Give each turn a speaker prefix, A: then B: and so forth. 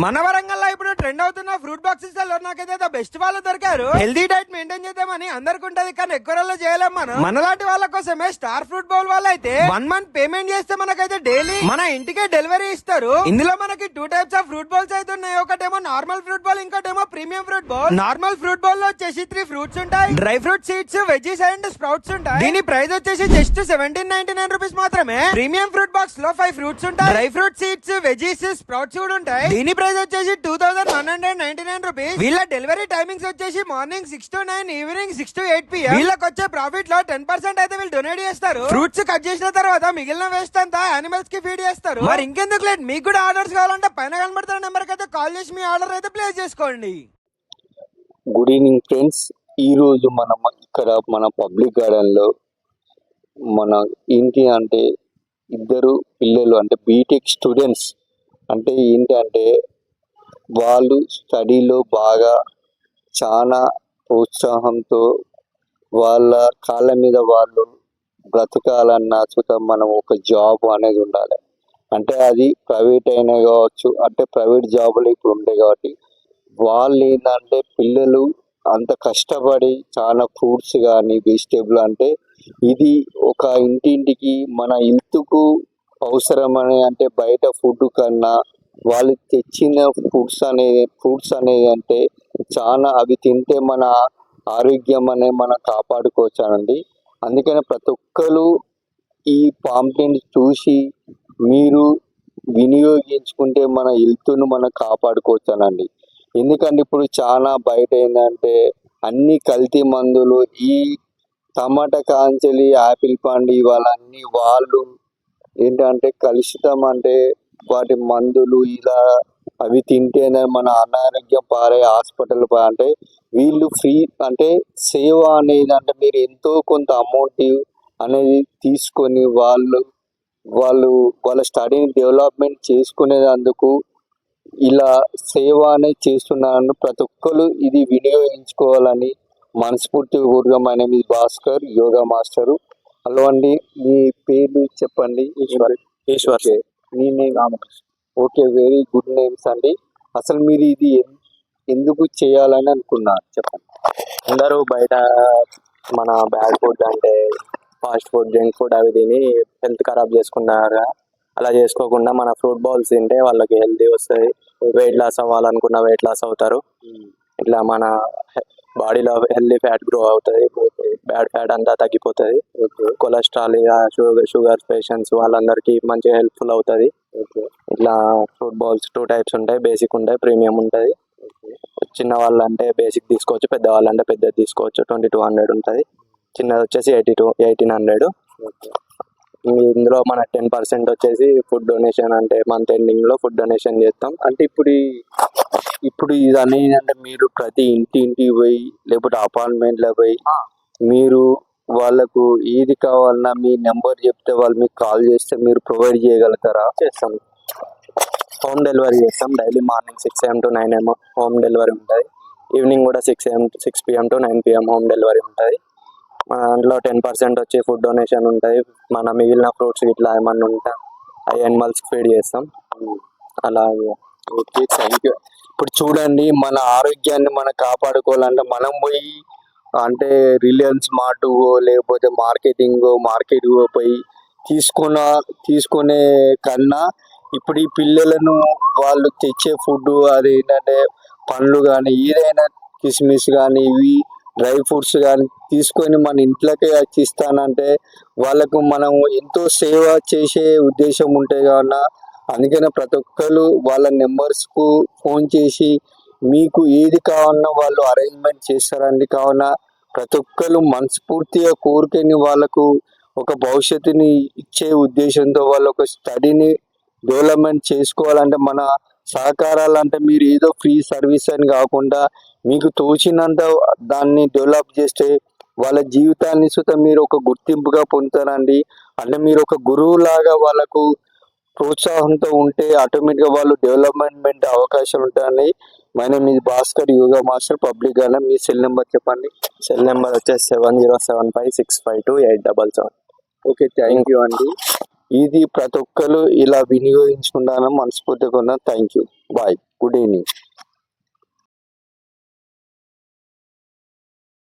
A: మన వరంగల్లో ఇప్పుడు ట్రెండ్ అవుతున్న ఫ్రూట్ బాక్సెస్ లో నాకైతే బెస్ట్ వాళ్ళు దొరికారు. హెల్దీ డైట్ మెయింటైన్ చేద్దామని అందరికి ఉంటది, కానీ ఎక్కువ రోజులు చేయలేం. మనం మనలాంటి వాళ్ళ కోసమే స్టార్ ఫ్రూట్ బౌల్ వాళ్ళు అయితే 1 month పేమెంట్ చేస్తే మనకైతే డైలీ మన ఇంటికే డెలివరీ ఇస్తారు. ఇందులో మనకి 2 types ఆఫ్ ఫ్రూట్ బౌల్స్ అయితే ఉన్నాయి. ఒకటేమో నార్మల్ ఫ్రూట్ బౌల్, ఇంకోటేమో premium fruit bowl. Normal fruit bowl లో వచ్చేసి 3 fruits ఉంటాయి, dry fruit seeds, veggies and sprouts ఉంటాయి. దీని ప్రైస్ వచ్చేసి జస్ట్ 1799 రూపీస్ మాత్రమే. ప్రీమియం ఫ్రూట్ బాక్స్ లో 5 fruits ఉంటాయి, dry fruit seeds, veggies, sprouts కూడా ఉంటాయి. దీని ప్రైస్ వచ్చేసి 2199 రూపీస్. వీళ్ళ డెలివరీ టైమింగ్స్ వచ్చేసి morning 6 to 9, evening 6 to 8 PM. వీళ్ళకి వచ్చే ప్రాఫిట్ లో 10% అయితే వీళ్ళు డొనేట్ చేస్తారు. ఫ్రూట్స్ కట్ చేసిన తర్వాత మిగిలిన వేస్ట్ అంతా యానిమల్స్ కి ఫీడ్ చేస్తారు. మరి ఇంకెందుకు లేట్, మీకు కూడా ఆర్డర్స్ కావాలంటే పైన కనబడుతున్న నెంబర్ కి అయితే కాల్ చేసి మీ ఆర్డర్ అయితే ప్లేస్ చేసుకోండి.
B: Good evening friends. ఈ రోజు మనం ఇక్కడ మన పబ్లిక్ గార్డెన్ లో మన ఏంటి అంటే ఇద్దరు పిల్లలు అంటే బీటెక్ స్టూడెంట్స్ అంటే ఏంటి అంటే వాళ్ళు స్టడీలో బాగా చాలా ప్రోత్సాహంతో వాళ్ళ కాళ్ళ మీద వాళ్ళు బ్రతకాలన్నా మనం ఒక జాబ్ అనేది ఉండాలి. అంటే అది ప్రైవేట్ అయినా కావచ్చు, అంటే ప్రైవేట్ జాబులు ఇప్పుడు ఉంటాయి కాబట్టి వాళ్ళు ఏంటంటే పిల్లలు అంత కష్టపడి చాలా ఫ్రూట్స్ కానీ వెజిటేబుల్ అంటే ఇది ఒక ఇంటింటికి మన హెల్త్కు అవసరమని అంటే బయట ఫుడ్ కన్నా వాళ్ళు తెచ్చిన ఫ్రూట్స్ అనేది అంటే చాలా అవి తింటే మన ఆరోగ్యం అనేది మనం కాపాడుకోవచ్చానండి. అందుకని ప్రతి ఒక్కరు ఈ పాంప్లెంట్ చూసి మీరు వినియోగించుకుంటే మన హెల్త్ను మనం కాపాడుకోవచ్చానండి. ఎందుకంటే ఇప్పుడు చాలా బయట ఏంటంటే అన్ని కల్తీ మందులు, ఈ టమాటా కాంచెలి, యాపిల్ పండు ఇవన్నీ వాళ్ళు ఏంటంటే కలుషితం అంటే వాటి మందులు ఇలా అవి తింటేనే మన అనారోగ్యం పారే హాస్పిటల్ అంటే వీళ్ళు ఫ్రీ అంటే సేవ అనేది అంటే మీరు ఎంతో కొంత అమౌంట్ అనేది తీసుకొని వాళ్ళ స్టడీని డెవలప్మెంట్ చేసుకునేందుకు ఇలా సేవ అనేది చేస్తున్నాను. ప్రతి ఒక్కరు ఇది వినియోగించుకోవాలని మనస్ఫూర్తిగా కోరుగా. My name is Bhaskar, yoga master. Hello అండి, మీ పేరు చెప్పండి.
C: ఈశ్వర్.
B: మీ name Ramakrishna. Okay, very good names అండి. అసలు మీరు ఇది ఎందుకు చేయాలని అనుకున్నారు చెప్పండి.
C: అందరూ బయట మన బ్యాడ్ ఫుడ్ అంటే ఫాస్ట్ ఫుడ్, జంక్ ఫుడ్ అవి తిని హెల్త్ ఖరాబ్ చేసుకున్నారు. అలా చేసుకోకుండా మన ఫ్రూట్ బౌల్స్ తింటే వాళ్ళకి హెల్తీ వస్తుంది. వెయిట్ లాస్ అవ్వాలనుకున్న వెయిట్ లాస్ అవుతారు. ఇట్లా మన బాడీలో హెల్తీ ఫ్యాట్ గ్రో అవుతుంది, బ్యాడ్ ఫ్యాట్ అంతా తగ్గిపోతుంది. కొలెస్ట్రాల్, షుగర్ పేషెంట్స్ వాళ్ళందరికీ మంచిగా హెల్ప్ఫుల్ అవుతుంది. ఇట్లా ఫ్రూట్ బౌల్స్ 2 types ఉంటాయి, బేసిక్ ఉంటాయి, ప్రీమియం ఉంటుంది. చిన్న వాళ్ళు అంటే బేసిక్ తీసుకోవచ్చు, పెద్దవాళ్ళు అంటే పెద్దది తీసుకోవచ్చు. 2200 ఉంటుంది, చిన్నది వచ్చేసి 1800. ఇందులో మన 10% వచ్చేసి ఫుడ్ డొనేషన్, అంటే మంత్ ఎండింగ్ లో ఫుడ్ డొనేషన్ చేస్తాం.
B: అంటే ఇప్పుడు ఇది అనేది అంటే మీరు ప్రతి ఇంటికి పోయి లేకపోతే అపార్ట్మెంట్లో పోయి మీరు వాళ్ళకు ఏది కావాలన్నా మీ నెంబర్ చెప్తే వాళ్ళు మీకు కాల్ చేస్తే మీరు ప్రొవైడ్ చేయగలుగుతారా?
C: చేస్తాం, హోమ్ డెలివరీ చేస్తాం. Daily morning 6 AM to 9 AM home delivery ఉంటుంది. ఈవినింగ్ కూడా 6 PM to 9 PM home delivery ఉంటుంది. మన దాంట్లో 10% వచ్చి ఫుడ్ డొనేషన్ ఉంటుంది. మన మిగిలిన ఫ్రూట్స్ ఇట్లా ఏమన్నా ఉంటే అవి యానిమల్స్కి ఫీడ్ చేస్తాం. అలాగే.
B: Okay, thank you. ఇప్పుడు చూడండి, మన ఆరోగ్యాన్ని మనం కాపాడుకోవాలంటే మనం పోయి అంటే రిలయన్స్ మార్ట్ లేకపోతే మార్కెట్ పోయి తీసుకునే కన్నా ఇప్పుడు ఈ పిల్లలను వాళ్ళు తెచ్చే ఫుడ్ అది ఏంటంటే పండ్లు కానీ ఏదైనా కిస్మిస్ కానీ ఇవి డ్రై ఫ్రూట్స్ కానీ తీసుకొని మన ఇంట్లోకి వచ్చి ఇస్తానంటే వాళ్ళకు మనం ఎంతో సేవ చేసే ఉద్దేశం ఉంటుంది. కావున అందుకనే ప్రతి ఒక్కరు వాళ్ళ నెంబర్స్కు ఫోన్ చేసి మీకు ఏది కావాలన్నా వాళ్ళు అరేంజ్మెంట్ చేస్తారండి. కావున ప్రతి ఒక్కరు మనస్ఫూర్తిగా కోరుకొని వాళ్ళకు ఒక భవిష్యత్తుని ఇచ్చే ఉద్దేశంతో వాళ్ళ ఒక స్టడీని డెవలప్మెంట్ చేసుకోవాలంటే మన సహకారాలు అంటే మీరు ఏదో ఫ్రీ సర్వీస్ అని కాకుండా మీకు తోచినంత దాన్ని డెవలప్ చేస్తే వాళ్ళ జీవితాన్ని మీరు ఒక గుర్తింపుగా పొందుతారండి. అంటే మీరు ఒక గురువు లాగా వాళ్ళకు ప్రోత్సాహంతో ఉంటే ఆటోమేటిక్గా వాళ్ళు డెవలప్మెంట్ అవకాశాలు ఉంటాయండి. My name is Bhaskar, yoga master, public garden. Me cell number చెప్పండి.
C: సెల్ నెంబర్ వచ్చేసి 7075652877.
B: ఓకే, థ్యాంక్ యూ అండి. ఇది ప్రతి ఒక్కరు ఇలా వినియోగించుకుంటానని మనస్ఫూర్తిగా ఉన్నాను. Thank you, bye. Good evening.